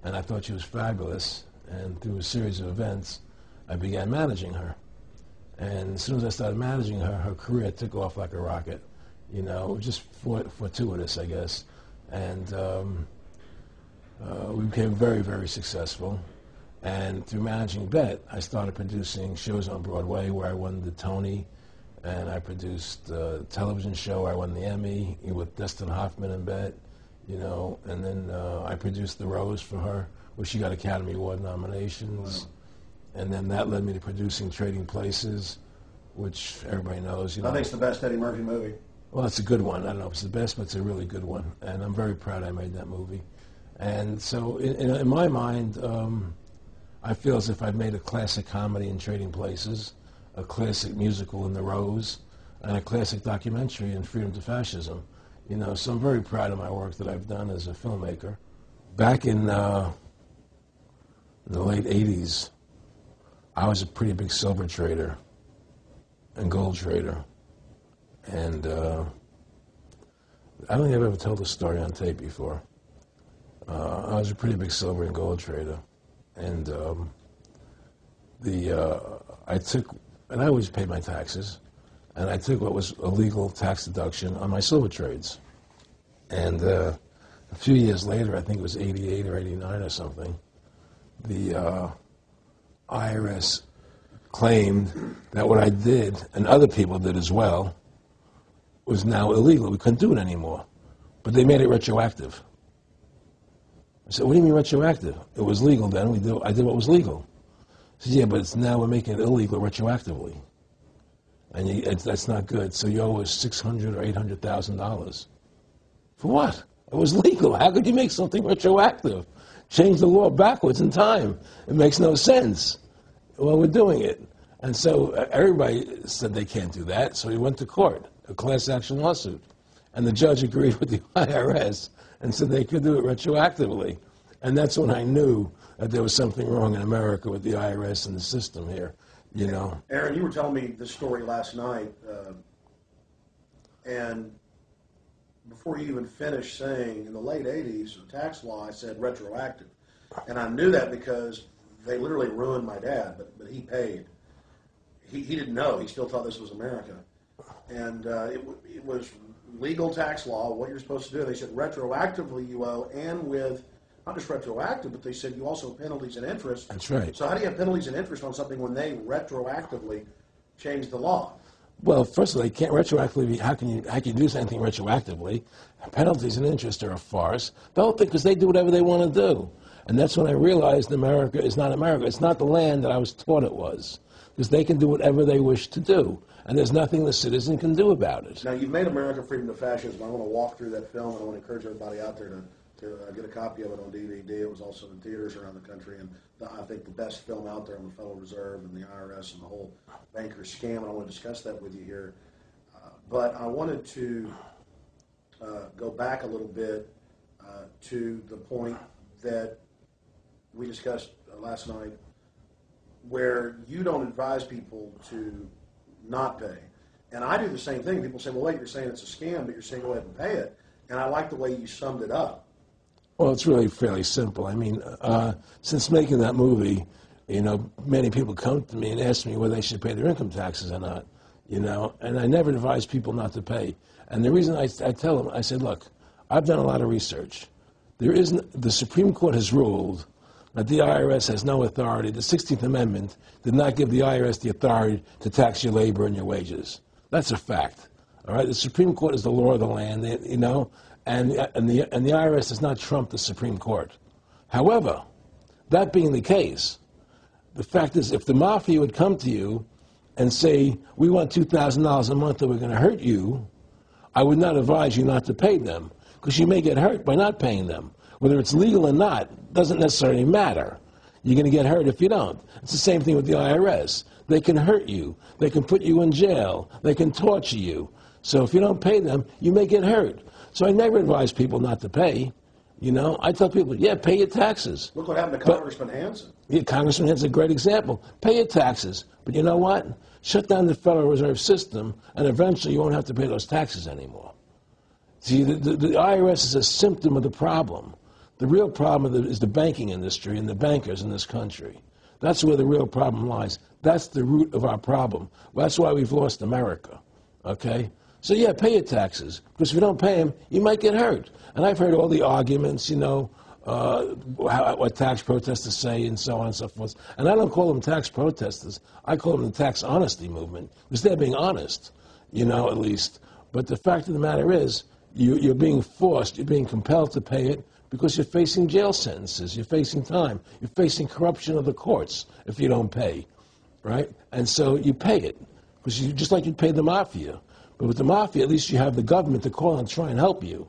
and I thought she was fabulous. And through a series of events, I began managing her. And as soon as I started managing her, her career took off like a rocket. You know, just fortuitous, I guess. And we became very, very successful. And through managing Bet, I started producing shows on Broadway where I won the Tony, and I produced a television show where I won the Emmy with Dustin Hoffman and Bet, you know, and then I produced The Rose for her, where she got Academy Award nominations. Wow. And then that led me to producing Trading Places, which everybody knows. You know, I think it's the best Eddie Murphy movie. Well, it's a good one. I don't know if it's the best, but it's a really good one. And I'm very proud I made that movie. And so in my mind, I feel as if I've made a classic comedy in Trading Places, a classic musical in The Rose, and a classic documentary in Freedom to Fascism. You know, so I'm very proud of my work that I've done as a filmmaker. Back in the late 80s, I was a pretty big silver trader and gold trader. And I don't think I've ever told this story on tape before. I was a pretty big silver and gold trader. And I always paid my taxes, and I took what was a legal tax deduction on my silver trades. And a few years later, I think it was 88 or 89 or something, the IRS claimed that what I did, and other people did as well, was now illegal. We couldn't do it anymore. But they made it retroactive. I said, what do you mean retroactive? It was legal then. I did what was legal. I said, yeah, but it's now we're making it illegal retroactively. And that's not good. So you owe us $600,000 or $800,000. For what? It was legal. How could you make something retroactive? Change the law backwards in time. It makes no sense. Well, we're doing it. And so everybody said they can't do that. So we went to court, a class action lawsuit. And the judge agreed with the IRS and said they could do it retroactively. And that's when I knew that there was something wrong in America with the IRS and the system here, you know. Aaron, you were telling me this story last night, and before you even finished saying, in the late 80s, the tax law, I said retroactive. And I knew that because they literally ruined my dad, but he paid. He didn't know. He still thought this was America. And it was legal tax law, what you're supposed to do. They said retroactively you owe, and with not just retroactive, but they said you also have penalties and interest. That's right. So how do you have penalties and interest on something when they retroactively change the law? Well, first of all, they can't retroactively. How can you do anything retroactively? Penalties and interest are a farce. The whole thing, because they do whatever they want to do. And that's when I realized America is not America. It's not the land that I was taught it was. Because they can do whatever they wish to do. And there's nothing the citizen can do about it. Now, you've made America Freedom to Fascism. I want to walk through that film, and I want to encourage everybody out there to get a copy of it on DVD. It was also in theaters around the country, and I think the best film out there on the Federal Reserve and the IRS and the whole banker scam, and I want to discuss that with you here. But I wanted to go back a little bit to the point that we discussed last night, where you don't advise people to not pay. And I do the same thing. People say, well, wait, you're saying it's a scam, but you're saying go ahead and pay it. And I like the way you summed it up. Well, it's really fairly simple. I mean, since making that movie, you know, many people come to me and ask me whether they should pay their income taxes or not, you know, and I never advise people not to pay. And the reason I tell them, I said, look, I've done a lot of research. The Supreme Court has ruled that the IRS has no authority. The 16th Amendment did not give the IRS the authority to tax your labor and your wages. That's a fact. All right, the Supreme Court is the law of the land, you know, and the IRS does not trump the Supreme Court. However, that being the case, the fact is, if the mafia would come to you and say, we want $2,000 a month or we're going to hurt you, I would not advise you not to pay them, because you may get hurt by not paying them. Whether it's legal or not doesn't necessarily matter. You're going to get hurt if you don't. It's the same thing with the IRS. They can hurt you. They can put you in jail. They can torture you. So if you don't pay them, you may get hurt. So I never advise people not to pay. You know, I tell people, yeah, pay your taxes. Look what happened to Congressman Hansen. Yeah, Congressman Hansen's a great example. Pay your taxes. But you know what? Shut down the Federal Reserve System, and eventually you won't have to pay those taxes anymore. See, the IRS is a symptom of the problem. The real problem is the banking industry and the bankers in this country. That's where the real problem lies. That's the root of our problem. That's why we've lost America, okay? So yeah, pay your taxes, because if you don't pay them, you might get hurt. And I've heard all the arguments, you know, what tax protesters say and so on and so forth. And I don't call them tax protesters. I call them the tax honesty movement, because they're being honest, you know, at least. But the fact of the matter is, you're being forced, you're being compelled to pay it because you're facing jail sentences, you're facing time, you're facing corruption of the courts if you don't pay, right? And so you pay it, because you just like you pay the mafia. But with the mafia, at least you have the government to call and try and help you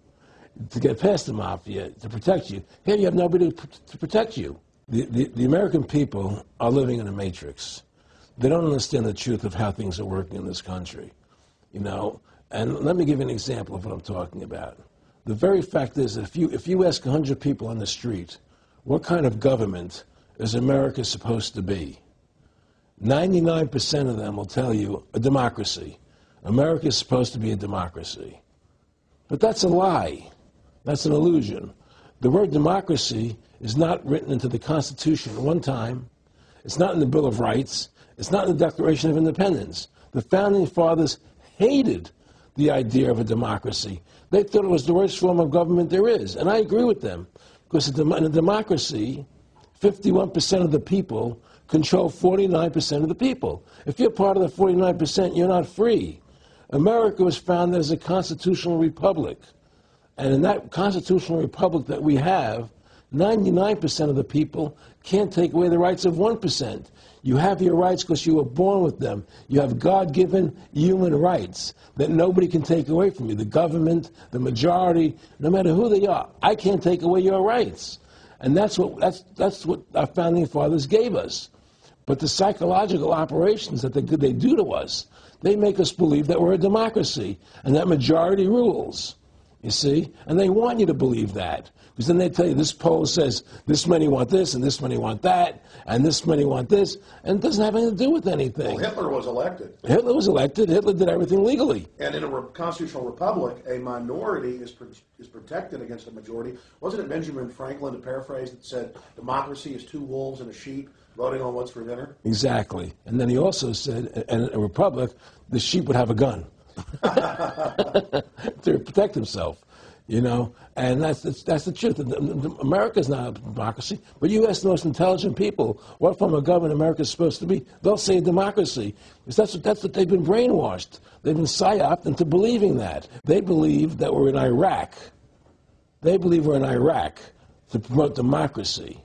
to get past the mafia, to protect you. Here you have nobody to protect you. The American people are living in a matrix. They don't understand the truth of how things are working in this country, you know. And let me give you an example of what I'm talking about. The very fact is that if you ask 100 people on the street, what kind of government is America supposed to be? 99% of them will tell you a democracy. America is supposed to be a democracy. But that's a lie. That's an illusion. The word democracy is not written into the Constitution at one time. It's not in the Bill of Rights. It's not in the Declaration of Independence. The Founding Fathers hated the idea of a democracy. They thought it was the worst form of government there is. And I agree with them, because in a democracy, 51% of the people control 49% of the people. If you're part of the 49%, you're not free. America was founded as a constitutional republic. And in that constitutional republic that we have, 99% of the people can't take away the rights of 1%. You have your rights because you were born with them. You have God-given human rights that nobody can take away from you. The government, the majority, no matter who they are, I can't take away your rights. And that's what our founding fathers gave us. But the psychological operations that they do to us, they make us believe that we're a democracy and that majority rules, you see? And they want you to believe that. Because then they tell you, this poll says this many want this, and this many want that, and this many want this, and it doesn't have anything to do with anything. Well, Hitler was elected. Hitler was elected. Hitler did everything legally. And in a constitutional republic, a minority is protected against a majority. Wasn't it Benjamin Franklin, to paraphrase, that said, democracy is two wolves and a sheep voting on what's for dinner? Exactly. And then he also said, in a republic, the sheep would have a gun to protect himself. You know, and that's the truth. America's not a democracy, but you ask the most intelligent people what form of government America is supposed to be, they'll say democracy. Because that's what they've been brainwashed. They've been psyoped into believing that. They believe that we're in Iraq. They believe we're in Iraq to promote democracy.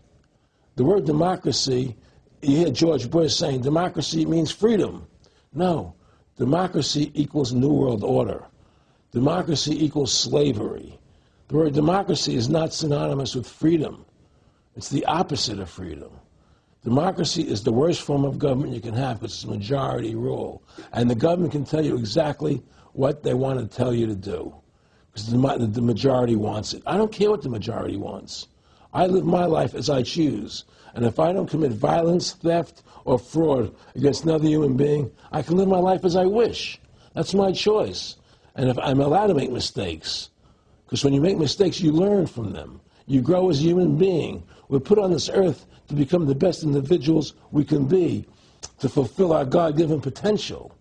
The word democracy, you hear George Bush saying democracy means freedom. No, democracy equals New World Order. Democracy equals slavery. The word democracy is not synonymous with freedom. It's the opposite of freedom. Democracy is the worst form of government you can have because it's majority rule. And the government can tell you exactly what they want to tell you to do because the majority wants it. I don't care what the majority wants. I live my life as I choose. And if I don't commit violence, theft, or fraud against another human being, I can live my life as I wish. That's my choice. And if I'm allowed to make mistakes, because when you make mistakes, you learn from them. You grow as a human being. We're put on this earth to become the best individuals we can be, to fulfill our God-given potential,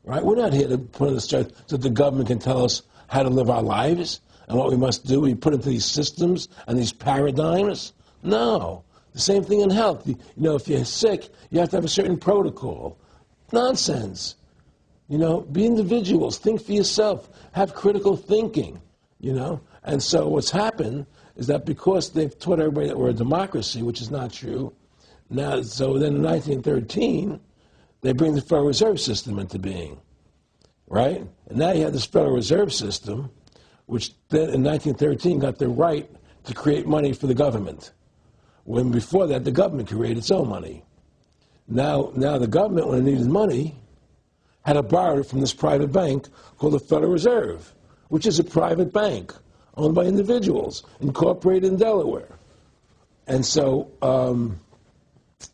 right? We're not here to put on this earth so the government can tell us how to live our lives and what we must do. We put into these systems and these paradigms. No. The same thing in health. You know, if you're sick, you have to have a certain protocol. Nonsense. You know, be individuals, think for yourself, have critical thinking, you know. And so what's happened is that because they've taught everybody that we're a democracy, which is not true, now, so then in 1913, they bring the Federal Reserve System into being, right? And now you have this Federal Reserve System, which then in 1913 got the right to create money for the government, when before that the government created its own money. Now the government, when it needed money, had to borrow it from this private bank called the Federal Reserve, which is a private bank owned by individuals, incorporated in Delaware. And so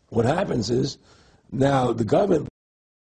what happens is now the government